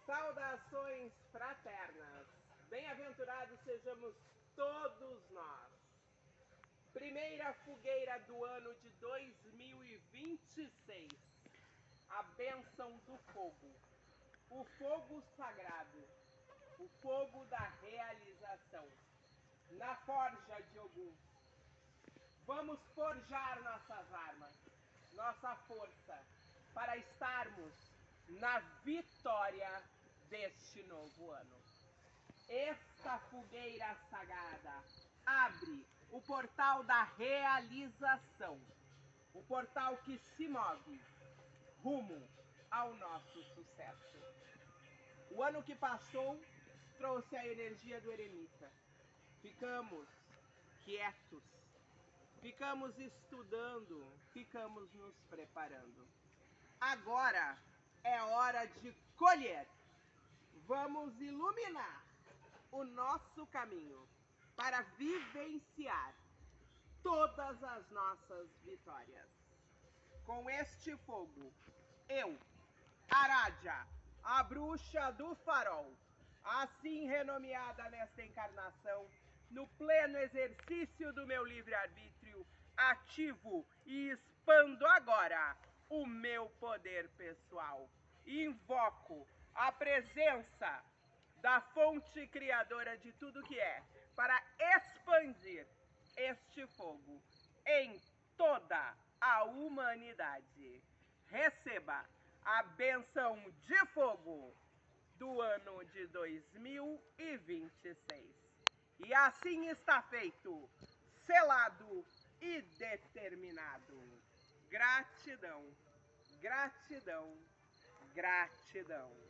Saudações fraternas, bem-aventurados sejamos todos nós. Primeira fogueira do ano de 2026, a bênção do fogo, o fogo sagrado, o fogo da realização, na forja de Ogum. Vamos forjar nossas armas, nossa força, para estarmos na vitória deste novo ano. Esta fogueira sagrada abre o portal da realização, o portal que se move rumo ao nosso sucesso. O ano que passou trouxe a energia do eremita. Ficamos quietos, ficamos estudando, ficamos nos preparando. Agora é hora de colher. Vamos iluminar o nosso caminho para vivenciar todas as nossas vitórias. Com este fogo, eu, Aradia, a bruxa do farol, assim renomeada nesta encarnação, no pleno exercício do meu livre-arbítrio, ativo e expando agora o meu poder pessoal. Invoco a presença da fonte criadora de tudo que é, para expandir este fogo em toda a humanidade. Receba a bênção de fogo do ano de 2026. E assim está feito, selado e determinado. Gratidão, gratidão, gratidão.